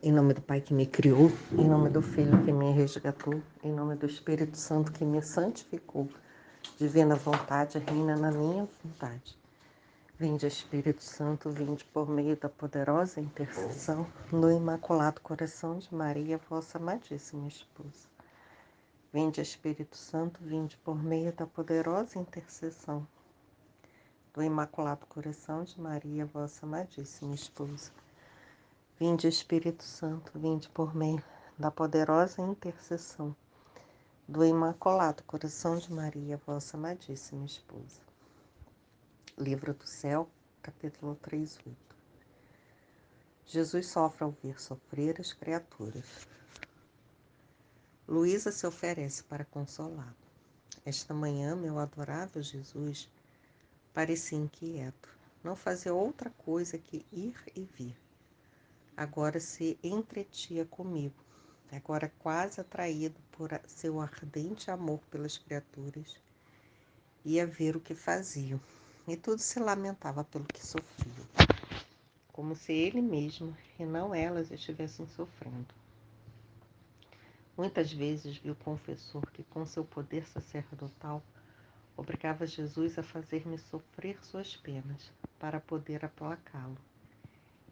Em nome do Pai que me criou, em nome do Filho que me resgatou, em nome do Espírito Santo que me santificou. Divina vontade reina na minha vontade. Vinde, Espírito Santo, vinde por meio da poderosa intercessão do Imaculado Coração de Maria, vossa amadíssima esposa. Vinde, Espírito Santo, vinde por meio da poderosa intercessão do Imaculado Coração de Maria, vossa amadíssima esposa. Vinde, Espírito Santo, vinde por meio da poderosa intercessão do Imaculado Coração de Maria, vossa amadíssima esposa. Livro do Céu, capítulo 3:8. Jesus sofre ao ver sofrer as criaturas. Luísa se oferece para consolá-lo. Esta manhã, meu adorável Jesus parecia inquieto. Não fazia outra coisa que ir e vir. Agora se entretia comigo. Agora quase atraído por seu ardente amor pelas criaturas, ia ver o que faziam, e tudo se lamentava pelo que sofriam, como se ele mesmo e não elas estivessem sofrendo. Muitas vezes vi o confessor que, com seu poder sacerdotal, obrigava Jesus a fazer-me sofrer suas penas, para poder aplacá-lo.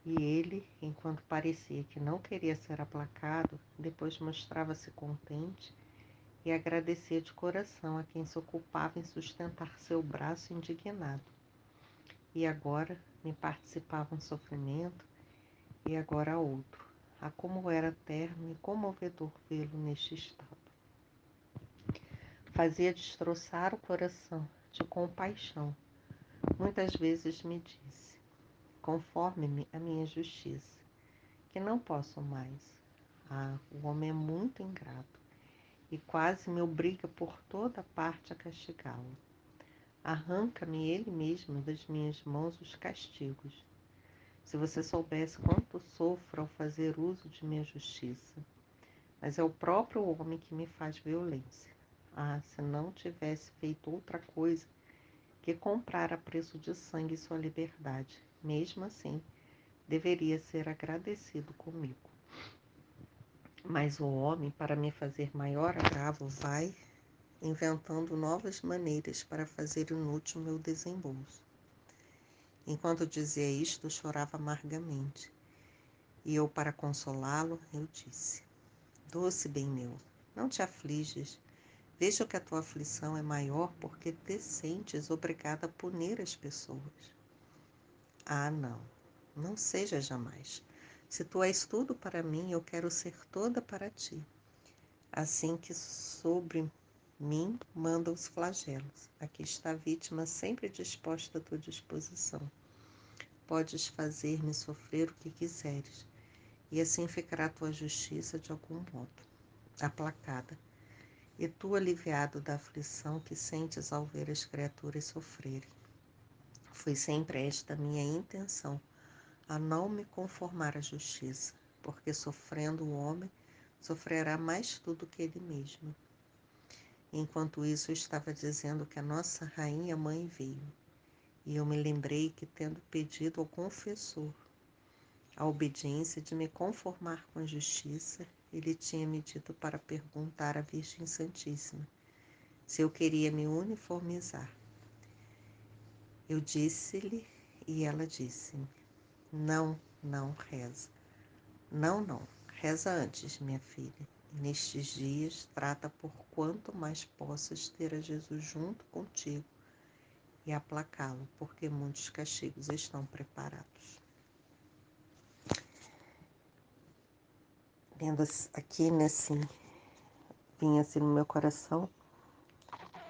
E ele, enquanto parecia que não queria ser aplacado, depois mostrava-se contente e agradecia de coração a quem se ocupava em sustentar seu braço indignado. E agora me participava um sofrimento, e agora outro. Ah, como era terno e comovedor vê-lo neste estado. Fazia destroçar o coração de compaixão. Muitas vezes me disse: conforme-me a minha justiça, que não posso mais. Ah, o homem é muito ingrato e quase me obriga por toda parte a castigá-lo. Arranca-me ele mesmo das minhas mãos os castigos. Se você soubesse quanto sofro ao fazer uso de minha justiça. Mas é o próprio homem que me faz violência. Ah, se não tivesse feito outra coisa que comprar a preço de sangue sua liberdade, mesmo assim, deveria ser agradecido comigo. Mas o homem, para me fazer maior agravo, vai inventando novas maneiras para fazer inútil meu desembolso. Enquanto dizia isto, eu chorava amargamente. E eu, para consolá-lo, eu disse: doce bem meu, não te afliges. Vejo que a tua aflição é maior porque te sentes obrigada a punir as pessoas. Ah, não, não seja jamais. Se tu és tudo para mim, eu quero ser toda para ti. Assim que sobre mim mandam os flagelos. Aqui está a vítima sempre disposta à tua disposição. Podes fazer-me sofrer o que quiseres, e assim ficará a tua justiça de algum modo aplacada, e tu aliviado da aflição que sentes ao ver as criaturas sofrerem. Foi sempre esta minha intenção, a não me conformar à justiça, porque sofrendo o homem, sofrerá mais tudo que ele mesmo. Enquanto isso, eu estava dizendo que a nossa rainha mãe veio, e eu me lembrei que, tendo pedido ao confessor a obediência de me conformar com a justiça, ele tinha me dito para perguntar à Virgem Santíssima se eu queria me uniformizar. Eu disse-lhe e ela disse-me: não, não, reza. Não, não, reza antes, minha filha. E nestes dias, trata por quanto mais possas ter a Jesus junto contigo e aplacá-lo, porque muitos castigos estão preparados. Vendo aqui, vinha assim no meu coração,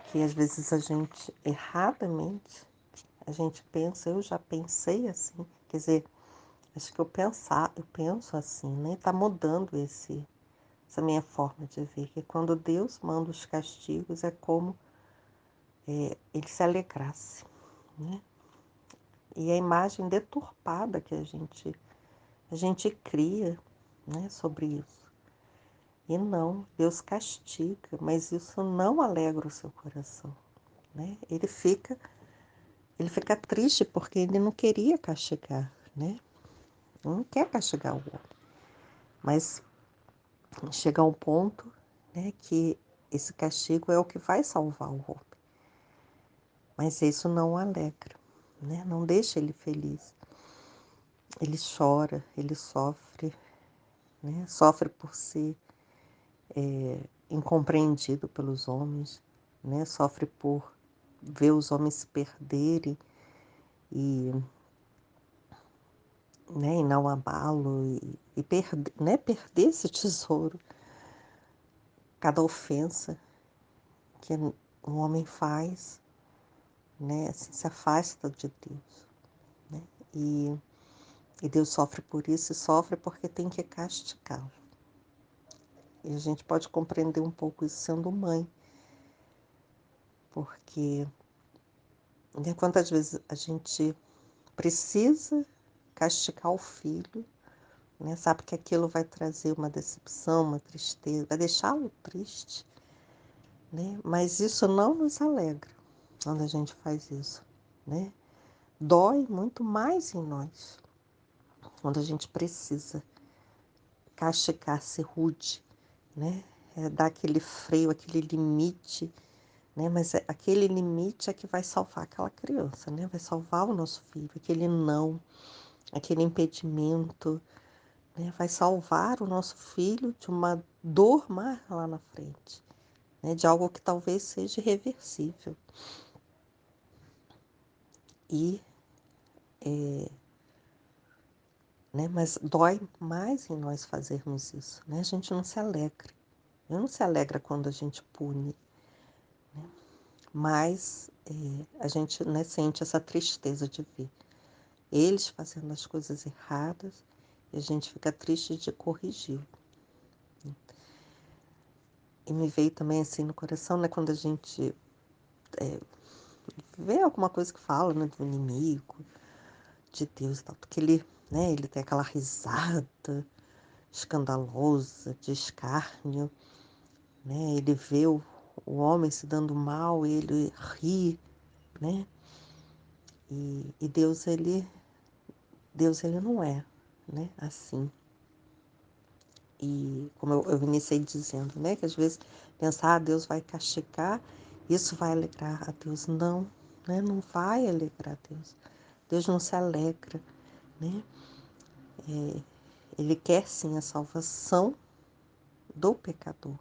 que às vezes a gente, erradamente, a gente pensa, eu já pensei assim, quer dizer, acho que eu penso assim, né? Tá mudando essa minha forma de ver, que quando Deus manda os castigos é como ele se alegrasse, né? E a imagem deturpada que a gente cria, né, sobre isso. E não, Deus castiga, mas isso não alegra o seu coração, né? Ele fica triste porque ele não queria castigar, né? Não quer castigar o homem. Mas chega um ponto, né, que esse castigo é o que vai salvar o homem. Mas isso não o alegra, né? Não deixa ele feliz. Ele chora, ele sofre, né? Sofre por ser incompreendido pelos homens, né? Sofre por ver os homens se perderem e, né, e não amá-lo e perder, né, perder esse tesouro. Cada ofensa que um homem faz, né, assim, se afasta de Deus, né? E Deus sofre por isso e sofre porque tem que castigá-lo. E a gente pode compreender um pouco isso sendo mãe, porque, né, quantas vezes a gente precisa castigar o filho, né, sabe que aquilo vai trazer uma decepção, uma tristeza, vai deixá-lo triste, né? Mas isso não nos alegra quando a gente faz isso, né? Dói muito mais em nós quando a gente precisa castigar, ser rude, né? Dar aquele freio, aquele limite, né? Mas aquele limite é que vai salvar aquela criança, né? Vai salvar o nosso filho, aquele não, aquele impedimento, né? Vai salvar o nosso filho de uma dor mais lá na frente, né? De algo que talvez seja irreversível. E, né? Mas dói mais em nós fazermos isso, né? A gente não se alegra. Eu não se alegra quando a gente pune, mas a gente, né, sente essa tristeza de ver eles fazendo as coisas erradas e a gente fica triste de corrigi-lo. E me veio também assim no coração, né, quando a gente vê alguma coisa que fala, né, do inimigo, de Deus e tal, porque ele, né, ele tem aquela risada escandalosa, de escárnio, né, ele vê o homem se dando mal, ele ri, né, e Deus ele não é, né, assim. E como eu iniciei dizendo, né, que às vezes pensar, Deus vai castigar, isso vai alegrar a Deus. Não, né, não vai alegrar a Deus. Deus não se alegra, né? Ele quer sim a salvação do pecador,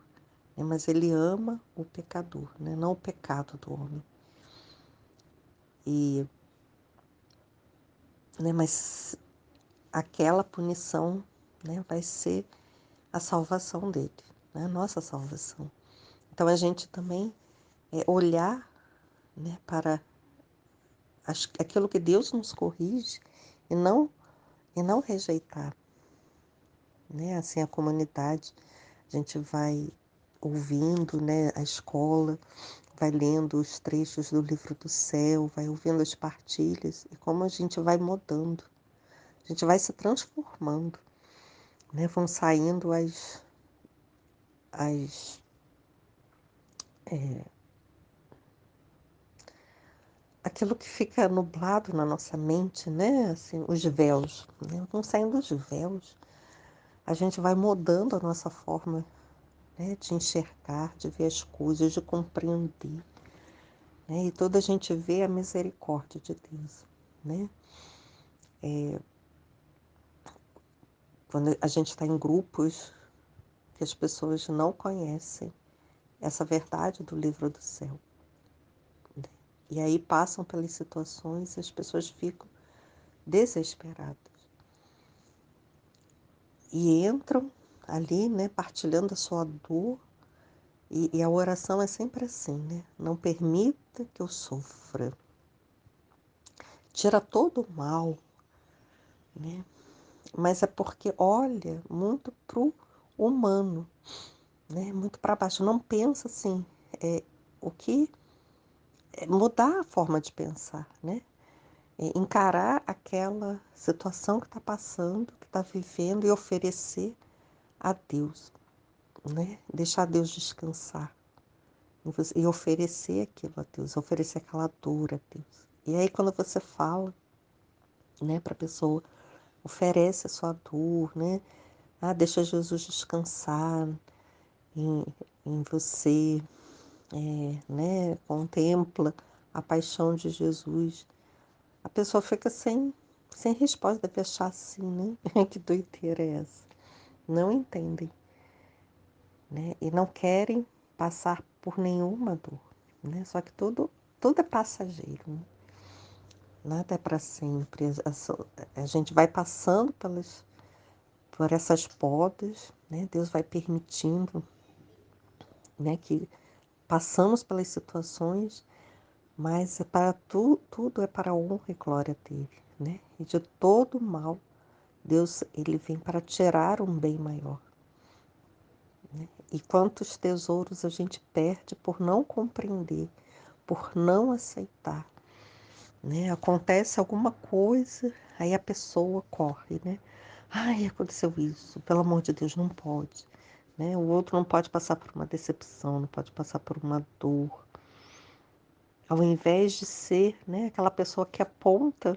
né, mas ele ama o pecador, né, não o pecado do homem. E, né, mas aquela punição, né, vai ser a salvação dele, né, a nossa salvação. Então a gente também olhar, né, para aquilo que Deus nos corrige e não rejeitar, né? Assim a comunidade, a gente vai ouvindo, né, a escola, vai lendo os trechos do livro do céu, vai ouvindo as partilhas e como a gente vai mudando, a gente vai se transformando, né? Vão saindo as aquilo que fica nublado na nossa mente, né? Assim, os véus, né? Vão saindo os véus. A gente vai mudando a nossa forma, né, de enxergar, de ver as coisas, de compreender, né? E toda a gente vê a misericórdia de Deus, né? Quando a gente está em grupos que as pessoas não conhecem essa verdade do livro do céu, né? E aí passam pelas situações e as pessoas ficam desesperadas. E entram ali, né, partilhando a sua dor, e a oração é sempre assim, né? Não permita que eu sofra. Tira todo o mal, né? Mas é porque olha muito pro humano, né? Muito para baixo. Não pensa assim, o que mudar a forma de pensar, né? Encarar aquela situação que está passando, que está vivendo e oferecer a Deus, né? Deixar Deus descansar e oferecer aquilo a Deus, oferecer aquela dor a Deus. E aí quando você fala, né, para a pessoa, oferece a sua dor, né? Deixa Jesus descansar em, em você, né? Contempla a paixão de Jesus. A pessoa fica sem resposta, deve achar assim, né? Que doideira é essa? Não entendem, né? E não querem passar por nenhuma dor, né? Só que tudo é passageiro, né? Nada é para sempre. A gente vai passando por essas podas, né? Deus vai permitindo, né, que passamos pelas situações, mas tudo é para a honra e glória dele, né? E de todo mal, Deus, ele vem para tirar um bem maior, né? E quantos tesouros a gente perde por não compreender, por não aceitar, né? Acontece alguma coisa, aí a pessoa corre, né? Ai, aconteceu isso, pelo amor de Deus, não pode, né? O outro não pode passar por uma decepção, não pode passar por uma dor. Ao invés de ser, né, aquela pessoa que aponta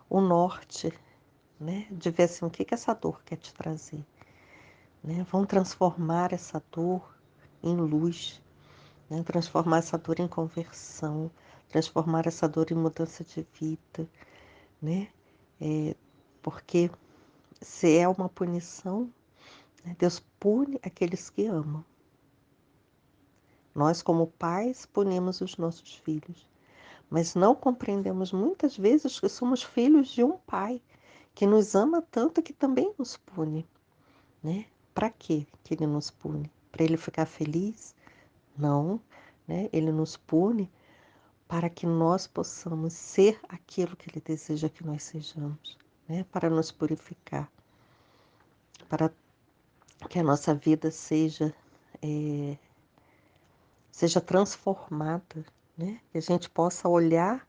o norte, né? De ver assim, o que essa dor quer te trazer, né? Vamos transformar essa dor em luz, né? Transformar essa dor em conversão, transformar essa dor em mudança de vida, né? Porque se é uma punição, né, Deus pune aqueles que amam. Nós, como pais, punimos os nossos filhos, mas não compreendemos muitas vezes que somos filhos de um pai que nos ama tanto que também nos pune, né? Para quê que ele nos pune? Para ele ficar feliz? Não, né? Ele nos pune para que nós possamos ser aquilo que ele deseja que nós sejamos, né? Para nos purificar, para que a nossa vida seja transformada, né? Que a gente possa olhar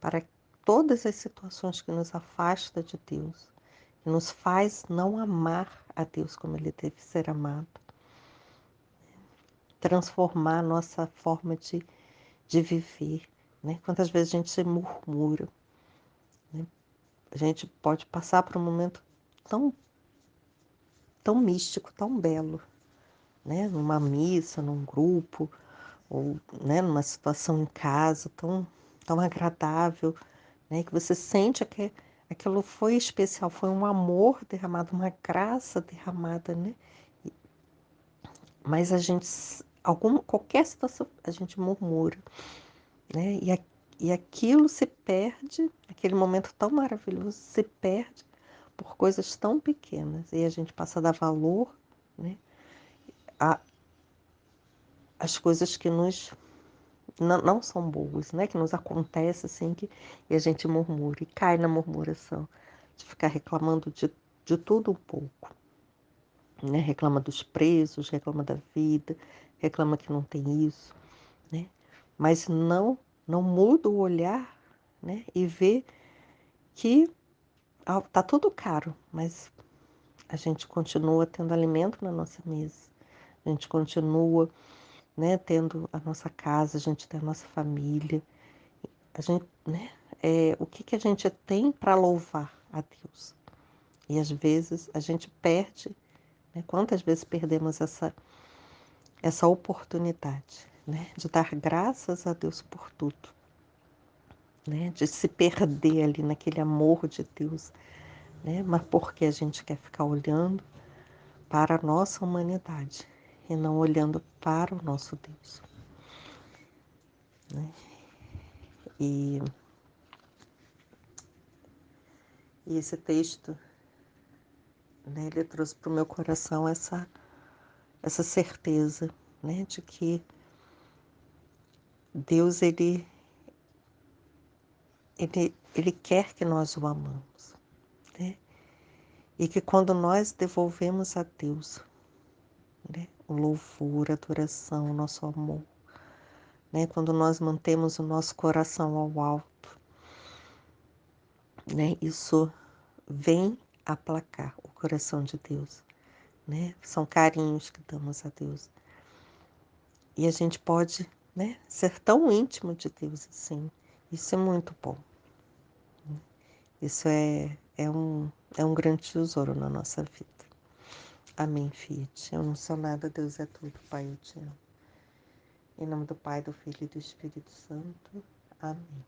para todas as situações que nos afastam de Deus, que nos faz não amar a Deus como ele deve ser amado, transformar a nossa forma de viver, né? Quantas vezes a gente se murmura, né? A gente pode passar por um momento tão, tão místico, tão belo, né? Numa missa, num grupo, ou, né, numa situação em casa tão agradável, né, que você sente que aquilo foi especial, foi um amor derramado, uma graça derramada, né? Mas a gente, qualquer situação, a gente murmura, né? E aquilo se perde, aquele momento tão maravilhoso se perde por coisas tão pequenas. E a gente passa a dar valor, né, às coisas que não são boas, né? Que nos acontece assim, e a gente murmura e cai na murmuração, de ficar reclamando de tudo um pouco, né? Reclama dos preços, reclama da vida, reclama que não tem isso, né? Mas não muda o olhar, né? E vê que tá tudo caro, mas a gente continua tendo alimento na nossa mesa, a gente continua, né, tendo a nossa casa, a gente tem a nossa família. A gente, né, o que a gente tem para louvar a Deus? E às vezes a gente perde, né? Quantas vezes perdemos essa oportunidade, né? De dar graças a Deus por tudo, né? De se perder ali naquele amor de Deus, né? Mas porque a gente quer ficar olhando para a nossa humanidade e não olhando para o nosso Deus, né? E, e esse texto, né, ele trouxe para o meu coração essa certeza, né, de que Deus ele quer que nós o amamos, né? E que quando nós devolvemos a Deus, né, o louvor, a adoração, o nosso amor, né, quando nós mantemos o nosso coração ao alto, né, isso vem aplacar o coração de Deus, né? São carinhos que damos a Deus. E a gente pode, né, ser tão íntimo de Deus assim. Isso é muito bom. Isso é um grande tesouro na nossa vida. Amém, Fiat. Eu não sou nada, Deus é tudo, Pai, eu te amo. Em nome do Pai, do Filho e do Espírito Santo. Amém.